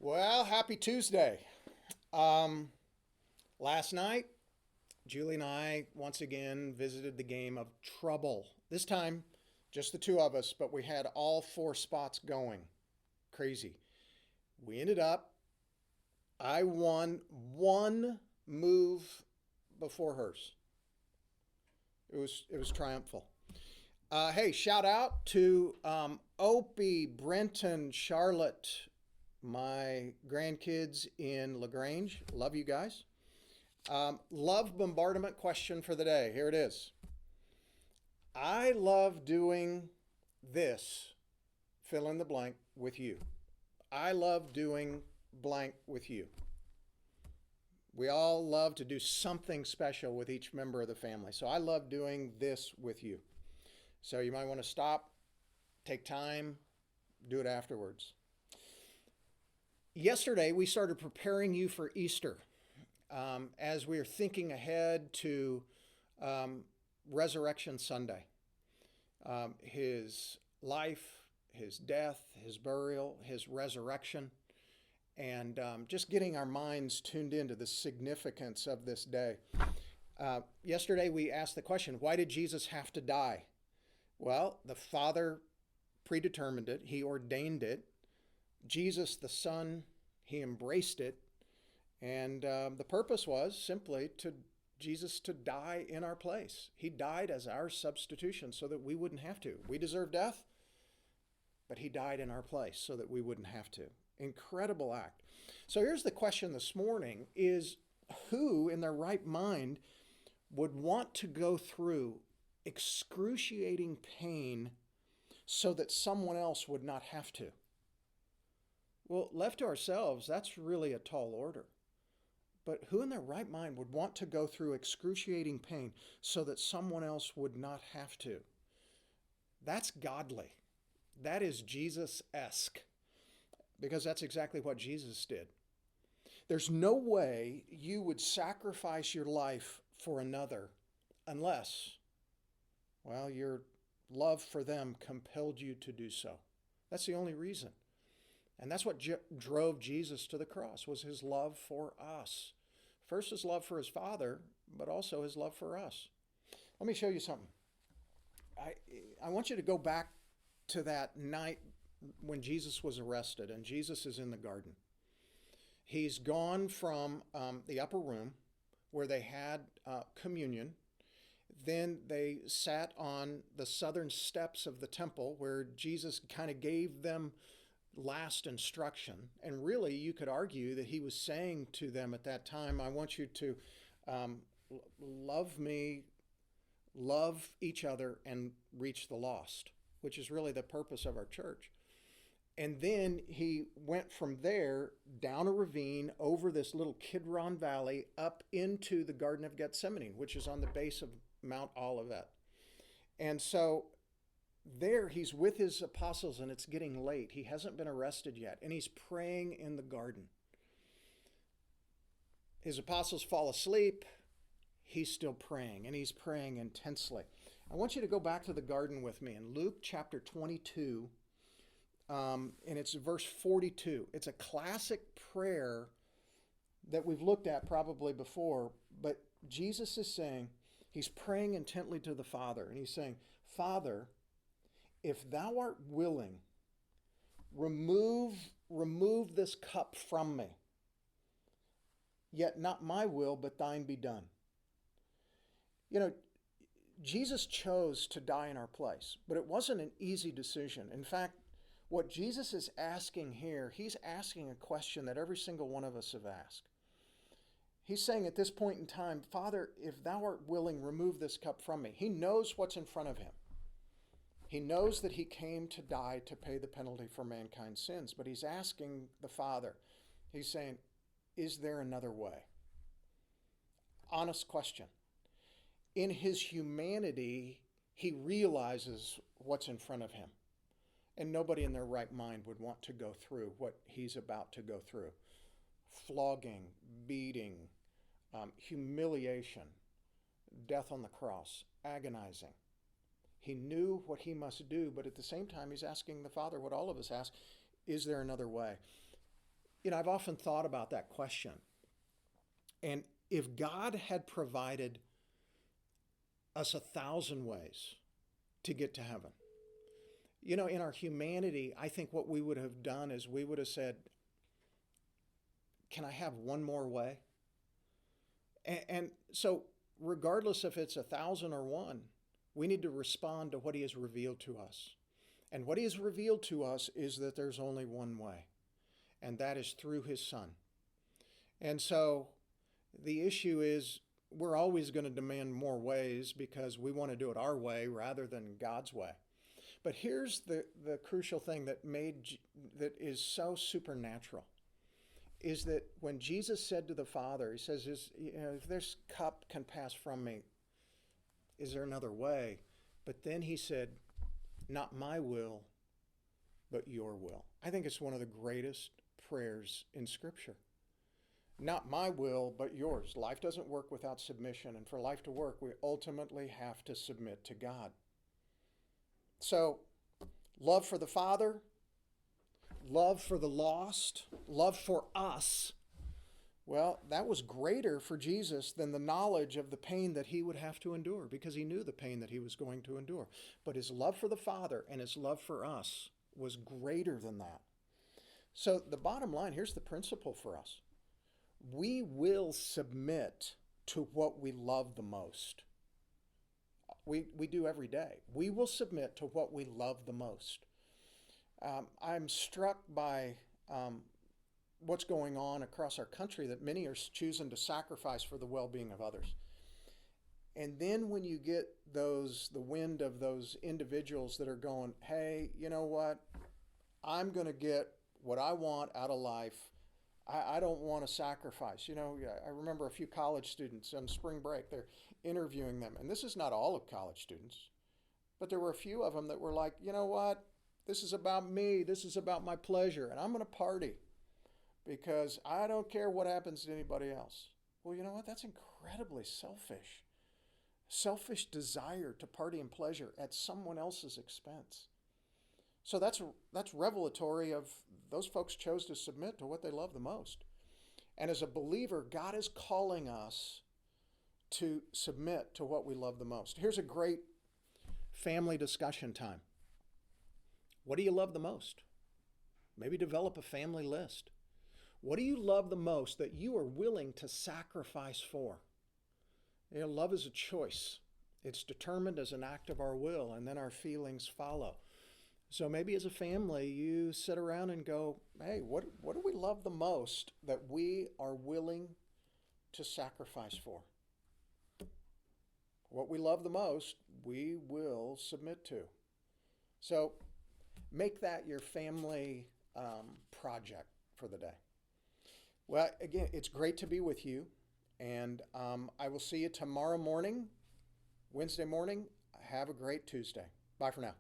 Well, happy Tuesday. Um, Last night, Julie and I once again visited the game of Trouble. This time, just the two of us, but we had all four spots going. Crazy. We ended up, I won one move before hers. It was triumphal. Hey, shout out to Opie, Brenton, Charlotte, my grandkids in LaGrange. Love you guys. Love bombardment question for the day. Here it is. I love doing this, fill in the blank, with you. I love doing blank with you. We all love to do something special with each member of the family. So I love doing this with you. So you might want to stop, take time, do it afterwards. Yesterday, we started preparing you for Easter as we are thinking ahead to Resurrection Sunday. His life, his death, his burial, his resurrection, and just getting our minds tuned into the significance of this day. Yesterday, we asked the question, why did Jesus have to die? Well, the Father predetermined it, He ordained it. Jesus, the Son, He embraced it. And the purpose was simply to Jesus to die in our place. He died as our substitution so that we wouldn't have to. We deserve death, but He died in our place so that we wouldn't have to. Incredible act. So here's the question this morning is who in their right mind would want to go through excruciating pain so that someone else would not have to? Well, left to ourselves, that's really a tall order. But who in their right mind would want to go through excruciating pain so that someone else would not have to? That's godly. That is Jesus-esque, because that's exactly what Jesus did. There's no way you would sacrifice your life for another unless, well, your love for them compelled you to do so. That's the only reason. And that's what drove Jesus to the cross, was His love for us. First, His love for His Father, but also His love for us. Let me show you something. I want you to go back to that night when Jesus was arrested, and Jesus is in the garden. He's gone from the upper room where they had communion. Then they sat on the southern steps of the temple where Jesus kind of gave them last instruction. And really, you could argue that He was saying to them at that time, I want you to love me, love each other, and reach the lost, which is really the purpose of our church. And then He went from there down a ravine over this little Kidron Valley up into the Garden of Gethsemane, which is on the base of Mount Olivet. And so there He's with His apostles, and it's getting late. He hasn't been arrested yet, and He's praying in the garden. His apostles fall asleep. He's still praying, and He's praying intensely. I want you to go back to the garden with me in Luke chapter 22, and it's verse 42. It's a classic prayer that we've looked at probably before, but Jesus is saying, He's praying intently to the Father, and He's saying, Father, if Thou art willing, remove this cup from me. Yet not my will, but Thine be done. You know, Jesus chose to die in our place, but it wasn't an easy decision. In fact, what Jesus is asking here, He's asking a question that every single one of us have asked. He's saying at this point in time, Father, if Thou art willing, remove this cup from me. He knows what's in front of Him. He knows that He came to die to pay the penalty for mankind's sins, but He's asking the Father, He's saying, is there another way? Honest question. In His humanity, He realizes what's in front of Him. And nobody in their right mind would want to go through what He's about to go through. Flogging, beating, humiliation, death on the cross, agonizing. He knew what He must do, but at the same time, He's asking the Father what all of us ask, is there another way? I've often thought about that question. And if God had provided us 1,000 ways to get to heaven, in our humanity, I think what we would have done is we would have said, can I have one more way? And so regardless if it's 1,000 or one, we need to respond to what he has revealed to us. And what he has revealed to us is that there's only one way, and that is through his Son. And so the issue is we're always going to demand more ways because we want to do it our way rather than God's way. But here's the crucial thing that is so supernatural, is that when Jesus said to the Father, he says, if this cup can pass from me, is there another way? But then he said, not my will, but your will. I think it's one of the greatest prayers in Scripture. Not my will, but yours. Life doesn't work without submission, and for life to work, we ultimately have to submit to God. So, love for the Father, love for the lost, love for us. Well, that was greater for Jesus than the knowledge of the pain that he would have to endure, because he knew the pain that he was going to endure. But his love for the Father and his love for us was greater than that. So the bottom line, here's the principle for us. We will submit to what we love the most. We do every day. We will submit to what we love the most. I'm struck by what's going on across our country, that many are choosing to sacrifice for the well-being of others. And then when you get the wind of those individuals that are going, hey, you know what? I'm going to get what I want out of life. I don't want to sacrifice. I remember a few college students on spring break, they're interviewing them. And this is not all of college students, but there were a few of them that were like, you know what? This is about me. This is about my pleasure. And I'm going to party because I don't care what happens to anybody else. Well, you know what? That's incredibly selfish. Selfish desire to party and pleasure at someone else's expense. So that's revelatory of those folks chose to submit to what they love the most. And as a believer, God is calling us to submit to what we love the most. Here's a great family discussion time. What do you love the most? Maybe develop a family list. What do you love the most that you are willing to sacrifice for? Love is a choice. It's determined as an act of our will, and then our feelings follow. So maybe as a family, you sit around and go, hey, what do we love the most that we are willing to sacrifice for? What we love the most, we will submit to. So make that your family project for the day. Well, again, it's great to be with you. And I will see you tomorrow morning, Wednesday morning. Have a great Tuesday. Bye for now.